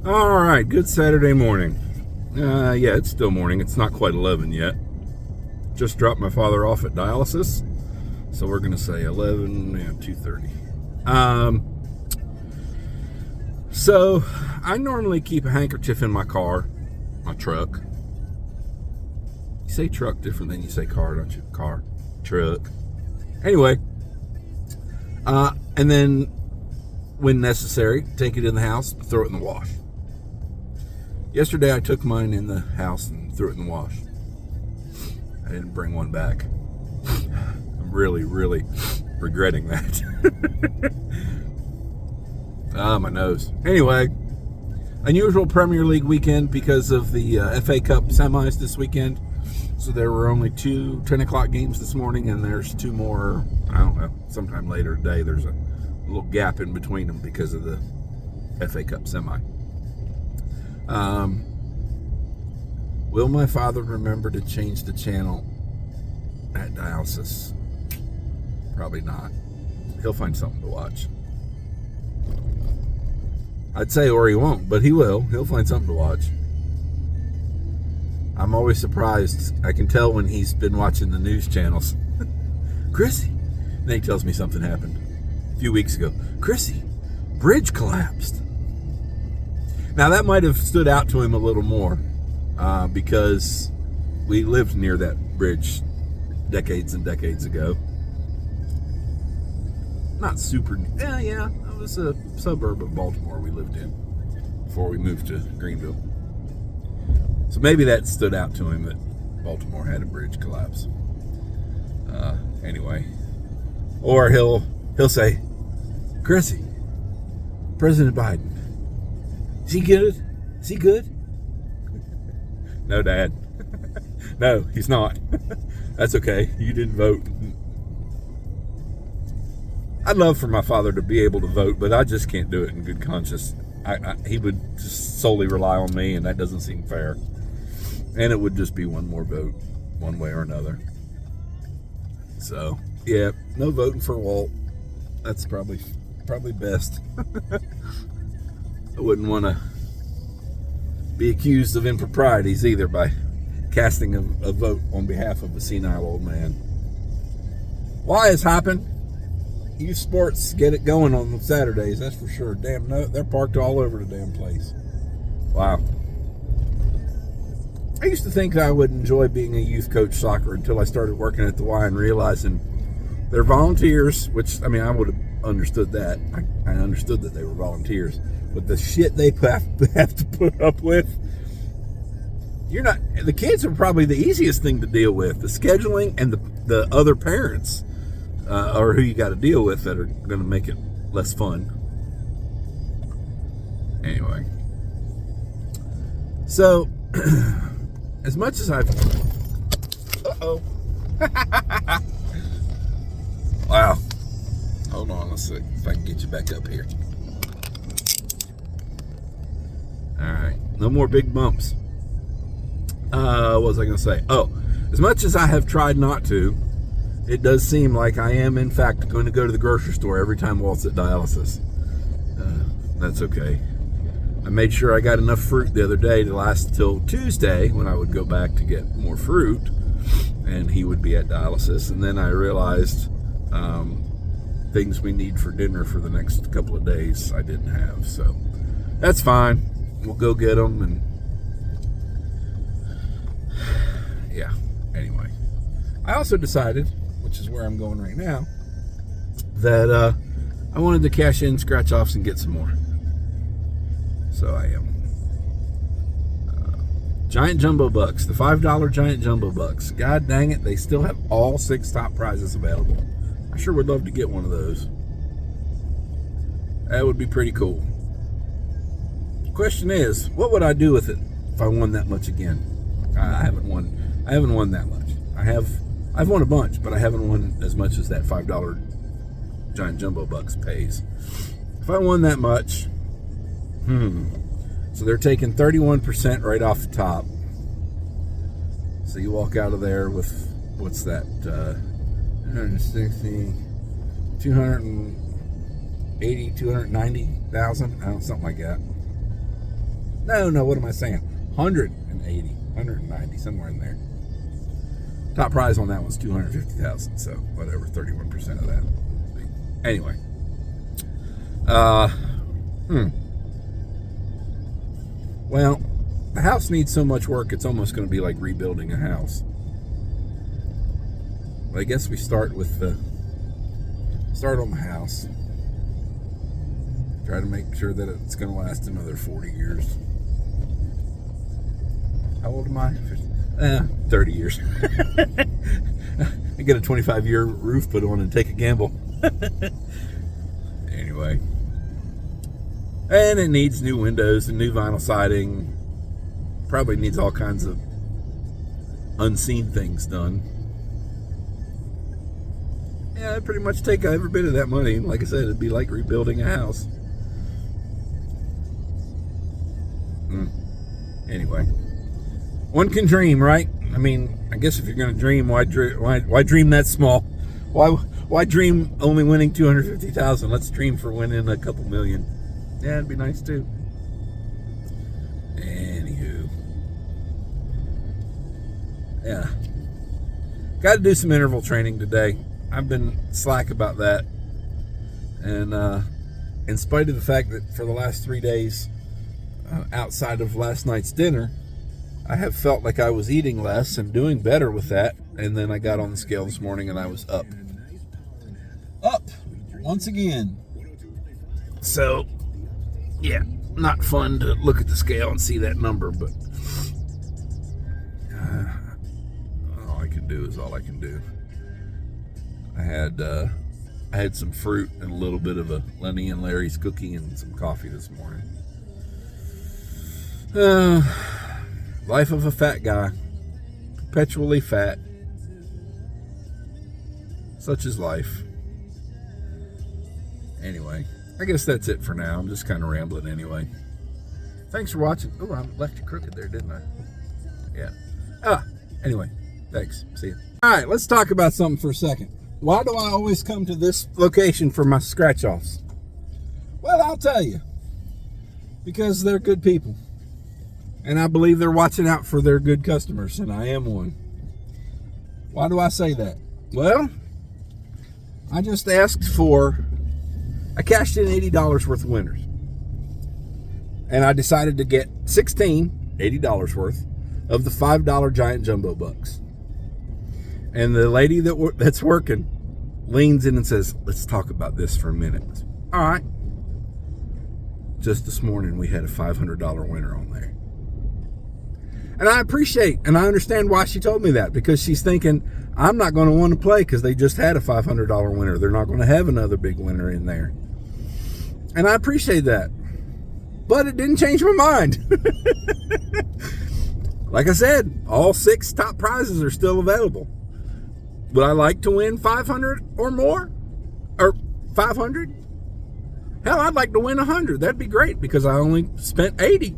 All right, good Saturday morning. Yeah, it's still morning. It's not quite 11 yet. Just dropped my father off at dialysis, so we're gonna say 11 and 2:30. So I normally keep a handkerchief in my car, my truck. You say truck different than you say car, don't you? Car, truck. Anyway, and then when necessary, take it in the house, throw it in the wash. Yesterday I took mine in the house and threw it in the wash. I didn't bring one back. I'm really regretting that. My nose. Anyway, unusual Premier League weekend because of the FA Cup semis this weekend. So there were only 2 10 o'clock games this morning, and there's 2 more, I don't know, sometime later today. There's a little gap in between them because of the FA Cup semi. Will my father remember to change the channel at dialysis? Probably not. He'll find something to watch. I'd say, or he won't, but he will. He'll find something to watch. I'm always surprised. I can tell when he's been watching the news channels. Chrissy. And then he tells me something happened a few weeks ago. Chrissy, bridge collapsed. Now that might have stood out to him a little more because we lived near that bridge decades and decades ago. Not super, yeah, it was a suburb of Baltimore we lived in before we moved to Greenville. So maybe that stood out to him that Baltimore had a bridge collapse. Anyway, or he'll say, Chrissy, President Biden, is he good? Is he good? No, Dad. No, he's not. That's okay. You didn't vote. I'd love for my father to be able to vote, but I just can't do it in good conscience. He would just solely rely on me, and that doesn't seem fair. And it would just be one more vote, one way or another. So, yeah, no voting for Walt. That's probably best. I wouldn't want to be accused of improprieties either by casting a vote on behalf of a senile old man. Why is hopping? Youth sports get it going on Saturdays, that's for sure. Damn, no, they're parked all over the damn place. Wow. I used to think I would enjoy being a youth coach soccer until I started working at the Y and realizing they're volunteers, which, I mean, I would have understood that. I understood that they were volunteers. But the shit they have to put up with, the kids are probably the easiest thing to deal with. The scheduling and the other parents are who you got to deal with that are going to make it less fun. Anyway. So, as much as I've... Uh-oh. Wow. Hold on, let's see if I can get you back up here. Alright, no more big bumps. What was I going to say? Oh, as much as I have tried not to, it does seem like I am, in fact, going to go to the grocery store every time Walt's at dialysis. That's okay. I made sure I got enough fruit the other day to last till Tuesday when I would go back to get more fruit and he would be at dialysis. And then I realized things we need for dinner for the next couple of days I didn't have. So that's fine. We'll go get them. And yeah, anyway. I also decided, which is where I'm going right now, that I wanted to cash in scratch-offs and get some more. So I am. Giant Jumbo Bucks, the $5 Giant Jumbo Bucks. God dang it, they still have all 6 top prizes available. I sure would love to get one of those. That would be pretty cool. Question is, what would I do with it if I won that much again? I haven't won that much. I've won a bunch, but I haven't won as much as that $5 Giant Jumbo Bucks pays. If I won that much, so they're taking 31% right off the top. So you walk out of there with, what's that, 160, 280, 290,000, I don't know, something like that. No, what am I saying? 180, 190, somewhere in there. Top prize on that one's $250,000, so whatever, 31% of that. Anyway. Well, the house needs so much work, it's almost going to be like rebuilding a house. But I guess we start on the house. Try to make sure that it's going to last another 40 years. How old am I? 30 years. I get a 25-year roof put on and take a gamble. Anyway. And it needs new windows and new vinyl siding. Probably needs all kinds of unseen things done. Yeah, I'd pretty much take every bit of that money. Like I said, it'd be like rebuilding a house. Anyway, one can dream, right? I mean, I guess if you're going to dream, why dream that small? Why dream only winning $250,000? Let's dream for winning a couple million. Yeah, it'd be nice too. Anywho, yeah, got to do some interval training today. I've been slack about that, and in spite of the fact that for the last 3 days, outside of last night's dinner, I have felt like I was eating less and doing better with that. And then I got on the scale this morning and I was up once again. So, yeah, not fun to look at the scale and see that number, but all I can do is all I can do. I had some fruit and a little bit of a Lenny and Larry's cookie and some coffee this morning. Life of a fat guy. Perpetually fat. Such is life. Anyway, I guess that's it for now. I'm just kind of rambling anyway. Thanks for watching. Oh, I left you crooked there, didn't I? Yeah. Anyway, thanks. See ya. All right, let's talk about something for a second. Why do I always come to this location for my scratch-offs? Well, I'll tell you. Because they're good people. And I believe they're watching out for their good customers, and I am one. Why do I say that? Well, I just I cashed in $80 worth of winners. And I decided to get 16 $80 worth of the $5 giant jumbo bucks. And the lady that's working leans in and says, let's talk about this for a minute. All right. Just this morning, we had a $500 winner on there. And I appreciate and I understand why she told me that, because she's thinking, I'm not going to want to play because they just had a $500 winner. They're not going to have another big winner in there. And I appreciate that. But it didn't change my mind. Like I said, all 6 top prizes are still available. Would I like to win 500 or more? Or 500? Hell, I'd like to win 100. That'd be great because I only spent 80.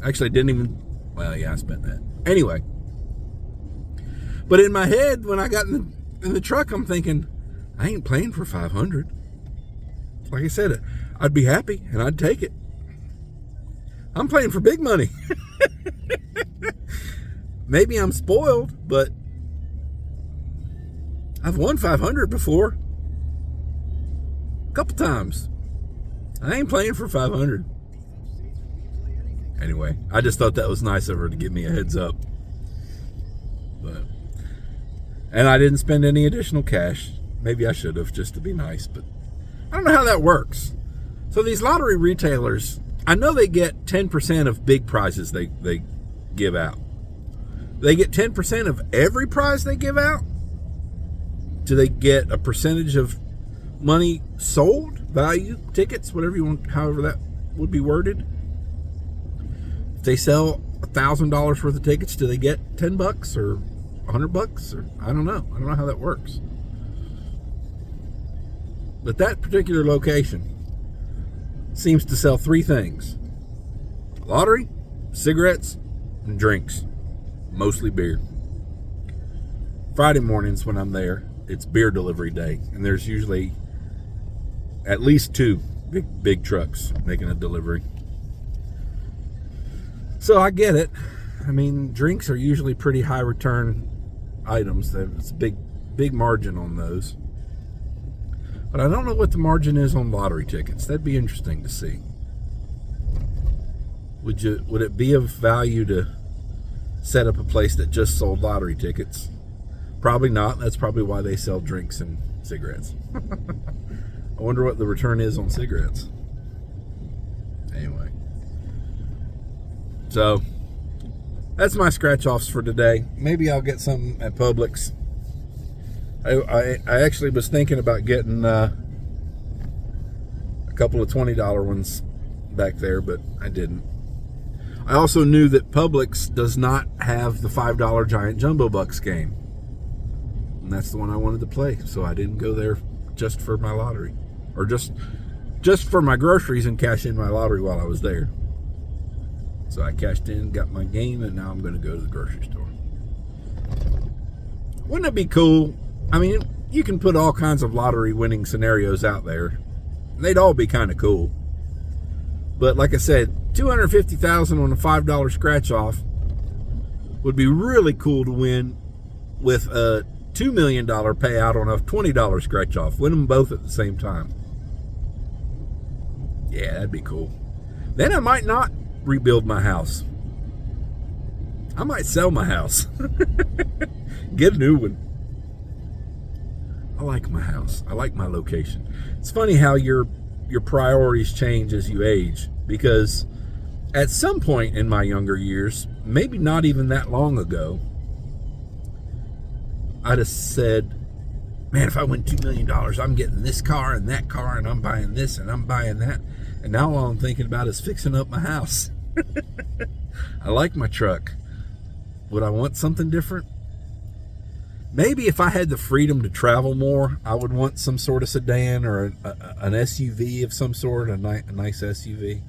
Actually, I didn't even... Well, yeah, I spent that. Anyway. But in my head, when I got in the truck, I'm thinking, I ain't playing for 500. Like I said, I'd be happy and I'd take it. I'm playing for big money. Maybe I'm spoiled, but I've won 500 before. A couple times. I ain't playing for 500. Anyway, I just thought that was nice of her to give me a heads up. And I didn't spend any additional cash. Maybe I should have, just to be nice, but I don't know how that works. So these lottery retailers, I know they get 10% of big prizes they give out. They get 10% of every prize they give out? Do they get a percentage of money sold, value, tickets, whatever you want, however that would be worded? If they sell $1,000 worth of tickets, do they get $10 or $100? Or I don't know. I don't know how that works. But that particular location seems to sell 3 things: lottery, cigarettes, and drinks. Mostly beer. Friday mornings when I'm there, it's beer delivery day, and there's usually at least 2 big trucks making a delivery. So I get it. I mean, drinks are usually pretty high return items. There's a big margin on those. But I don't know what the margin is on lottery tickets. That'd be interesting to see. Would it be of value to set up a place that just sold lottery tickets? Probably not. That's probably why they sell drinks and cigarettes. I wonder what the return is on cigarettes. Anyway. So, that's my scratch-offs for today. Maybe I'll get some at Publix. I actually was thinking about getting a couple of $20 ones back there, but I didn't. I also knew that Publix does not have the $5 Giant Jumbo Bucks game. And that's the one I wanted to play, so I didn't go there just for my lottery. Or just for my groceries and cash in my lottery while I was there. So I cashed in, got my game, and now I'm going to go to the grocery store. Wouldn't it be cool? I mean, you can put all kinds of lottery winning scenarios out there. They'd all be kind of cool. But like I said, $250,000 on a $5 scratch off would be really cool to win with a $2 million payout on a $20 scratch off. Win them both at the same time. Yeah, that'd be cool. Then I might not rebuild my house. I might sell my house. Get a new one. I like my house. I like my location. It's funny how your priorities change as you age, because at some point in my younger years, maybe not even that long ago, I'd have said, man, if I win $2 million, I'm getting this car and that car, and I'm buying this and I'm buying that. And now all I'm thinking about is fixing up my house. I like my truck. Would I want something different? Maybe if I had the freedom to travel more, I would want some sort of sedan or an SUV of some sort, a nice SUV.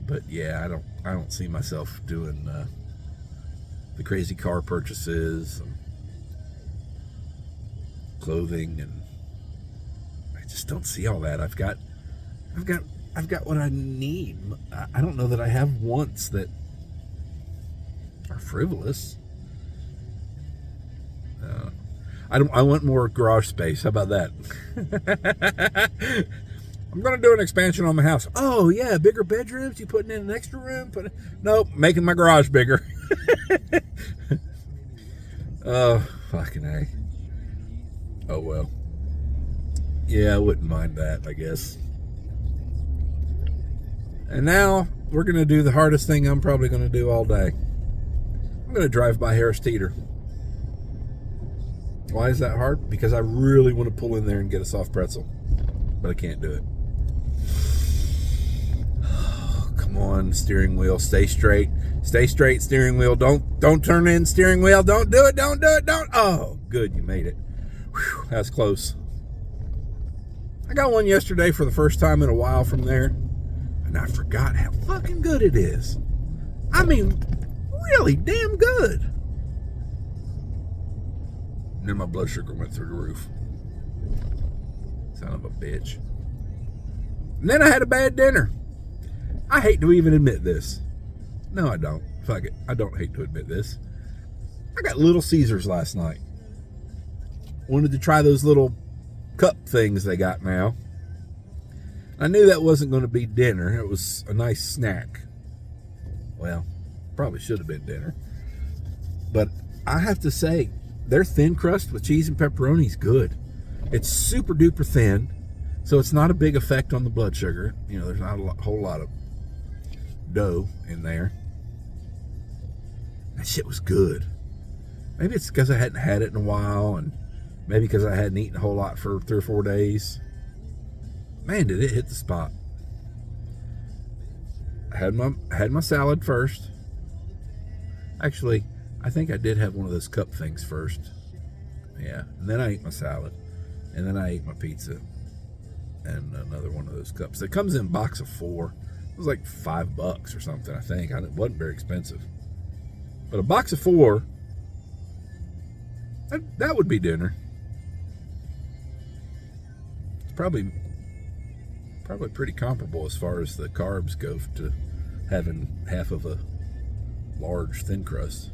But yeah, I don't see myself doing the crazy car purchases, and clothing, and I just don't see all that. I've got what I need. I don't know that I have wants that are frivolous. I want more garage space. How about that? I'm going to do an expansion on my house. Oh, yeah, bigger bedrooms? You putting in an extra room? Nope, making my garage bigger. Oh, fucking A. Oh, well. Yeah, I wouldn't mind that, I guess. And now, we're going to do the hardest thing I'm probably going to do all day. I'm going to drive by Harris Teeter. Why is that hard? Because I really want to pull in there and get a soft pretzel. But I can't do it. Oh, come on, steering wheel. Stay straight. Stay straight, steering wheel. Don't turn in, steering wheel. Don't do it. Don't do it. Don't. Oh, good. You made it. Whew, that's close. I got one yesterday for the first time in a while from there. And I forgot how fucking good it is. I mean, really damn good. And then my blood sugar went through the roof. Son of a bitch. And then I had a bad dinner. I hate to even admit this. No, I don't. Fuck it. I don't hate to admit this. I got Little Caesars last night. Wanted to try those little cup things they got now. I knew that wasn't going to be dinner. It was a nice snack. Well, probably should have been dinner. But I have to say, their thin crust with cheese and pepperoni is good. It's super duper thin, so it's not a big effect on the blood sugar. You know, there's not a whole lot of dough in there. That shit was good. Maybe it's because I hadn't had it in a while, and maybe because I hadn't eaten a whole lot for 3 or 4 days. Man, did it hit the spot. I had my salad first. Actually, I think I did have one of those cup things first. Yeah, and then I ate my salad. And then I ate my pizza. And another one of those cups. It comes in a box of 4. It was like $5 or something, I think. It wasn't very expensive. But a box of 4, that would be dinner. It's probably probably pretty comparable as far as the carbs go to having half of a large thin crust.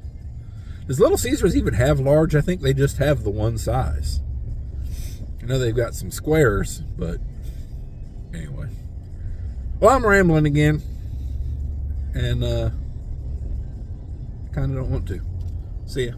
Does Little Caesars even have large? I think they just have the one size. I know they've got some squares, but anyway. Well, I'm rambling again, and kind of don't want to. See ya.